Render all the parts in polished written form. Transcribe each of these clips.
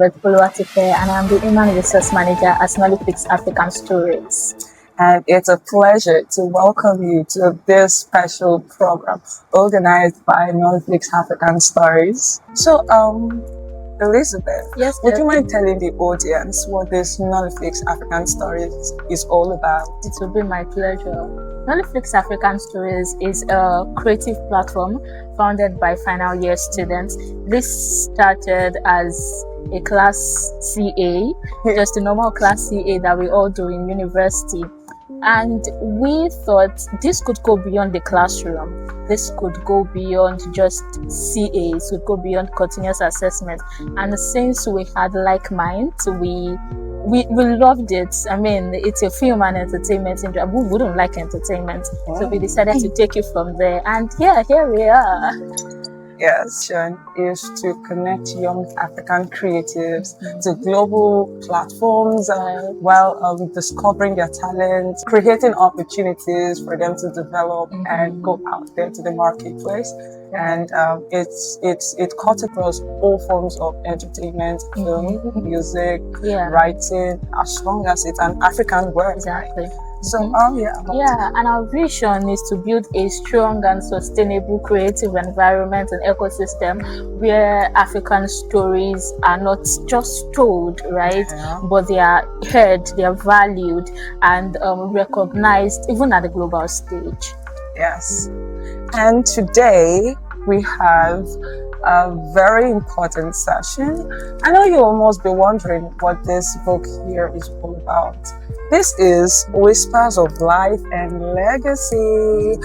And I'm the Human Resource Manager at Nollifix African Stories. And it's a pleasure to welcome you to this special program organized by Nollifix African Stories. So, Elizabeth, Yes, would you mind telling the audience what this Nollifix African Stories is all about? It will be my pleasure. Nollifix African Stories is a creative platform founded by final year students. This started as a class CA, just a normal class CA that we all do in university. And we thought this could go beyond the classroom. This could go beyond just CAs, could go beyond continuous assessment. And since we had like minds, we loved it. I mean, it's a film and entertainment industry. Who wouldn't like entertainment? So we decided to take it from there. And yeah, here we are. Yes, Sean, is to connect young African creatives to global platforms while discovering their talents, creating opportunities for them to develop and go out there to the marketplace. And it cuts across all forms of entertainment, film, music, writing, as long as it's an African word. Exactly. So, and our vision is to build a strong and sustainable creative environment and ecosystem where African stories are not just told, right? But they are heard, they are valued, and recognized even at the global stage. Yes. And today we have a very important session. I know you almost be wondering what this book here is all about. This is Whispers of Life and Legacy.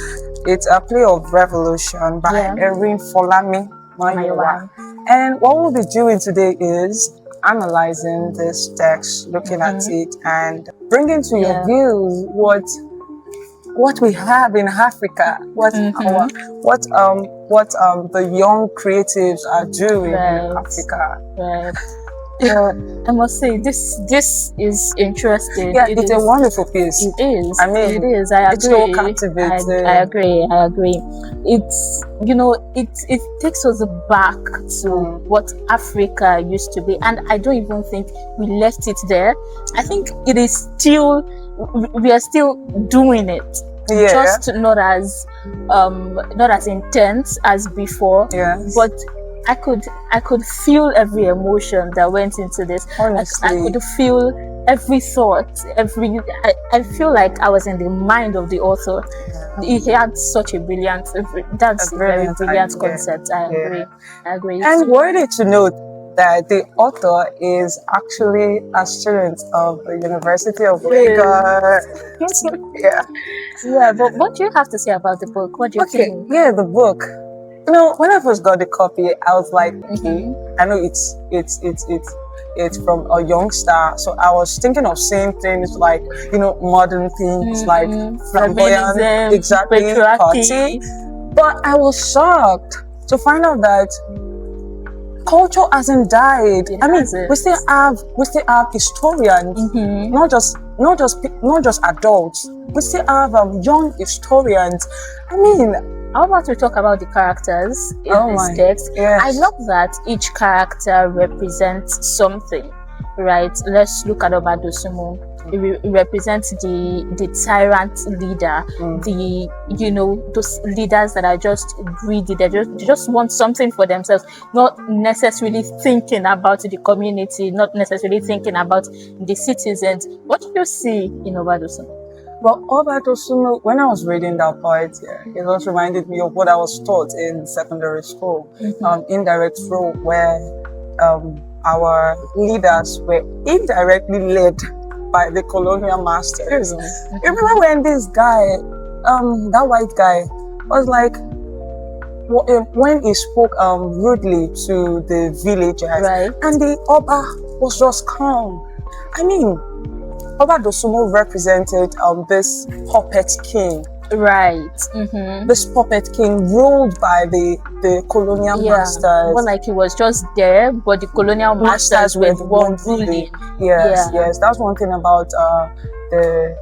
It's a play of revolution by Erin Folami Mayowa. And what we'll be doing today is analyzing this text, looking at it, and bringing to your views what we have in Africa, what the young creatives are doing in Africa. I must say this is interesting. Yeah, it's a wonderful piece. It is. I mean, it is. I agree. It's so captivating. I agree. It's it takes us back to what Africa used to be, and I don't even think we left it there. I think it is still. We are still doing it. Just not as intense as before. But I could feel every emotion that went into this. Honestly. I could feel every thought, I feel like I was in the mind of the author. He had such a brilliant, that's a very brilliant concept. I agree. And worthy to note that the author is actually a student of the University of Lagos. But what do you have to say about the book? What do you think? The book. You know, when I first got the copy, I was like, I know it's from a youngster, so I was thinking of saying things like, modern things like flamboyant, exactly, party. But I was shocked to find out that culture hasn't died. We still have historians, not just adults. We still have young historians. How about we talk about the characters in this text? I love that each character represents something, right? Let's look at Obadosumu. It represents the tyrant leader, those leaders that are just greedy. They just want something for themselves, not necessarily thinking about the community, not necessarily thinking about the citizens. What do you see in Obadosumu? Well, Obadosumu, when I was reading that part, it just reminded me of what I was taught in secondary school, indirect rule, where our leaders were indirectly led by the colonial masters. Remember when this guy, that white guy, was like, when he spoke rudely to the villagers, and the Oba was just calm. Obadosumu represented this puppet king. This puppet king ruled by the colonial masters. Well, like he was just there, but the colonial masters were the one ruling. Yes. That's one thing about the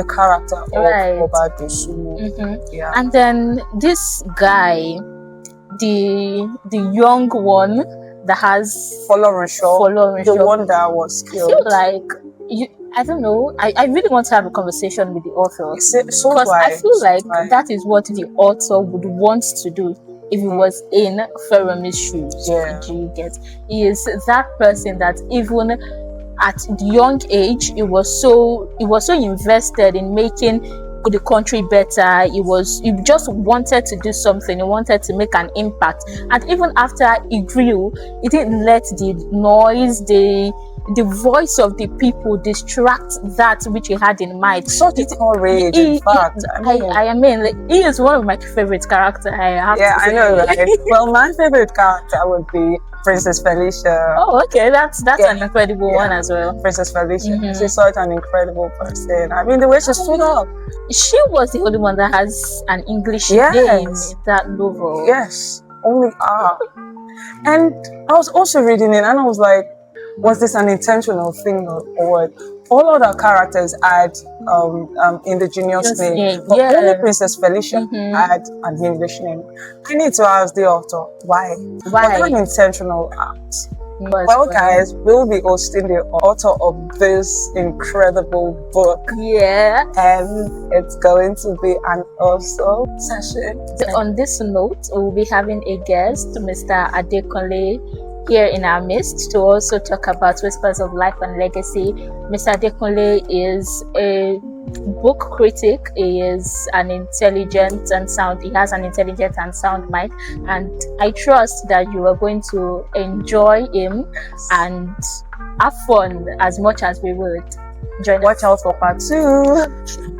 character of Obadosumu. And then this guy, the young one, that has Following Shaw, Following the Shaw. one that was I killed. feel like I don't know. I really want to have a conversation with the author, because I feel like that is what the author would want to do if he was in Feromi's shoes. Yeah. Do you get? He is that person that even at the young age, he was so invested in making the country better. He just wanted to do something. He wanted to make an impact, and even after he grew, he didn't let the noise, the voice of the people distract that which he had in mind. Such a courage, in fact. I mean, like, he is one of my favorite characters. I have to say. I know, right? Well, my favorite character would be Princess Felicia. Oh, okay, that's an incredible one as well. Princess Felicia. She's such an incredible person. I mean, the way she stood up. She was the only one that has an English name in that novel. Yes, only R. And I was also reading it, and I was like, was this an intentional thing or what? All other characters had indigenous name, but only Princess Felicia had an English name. I need to ask the author why. Was that an intentional act? Well, guys, we'll be hosting the author of this incredible book. Yeah. And it's going to be an awesome session. On this note, we'll be having a guest, Mr. Adekunle, here in our midst to also talk about Whispers of Life and Legacy. Mr. Adekunle is a book critic. He is an intelligent and sound. He has an intelligent and sound mind, and I trust that you are going to enjoy him and have fun as much as we would. Watch out for part 2.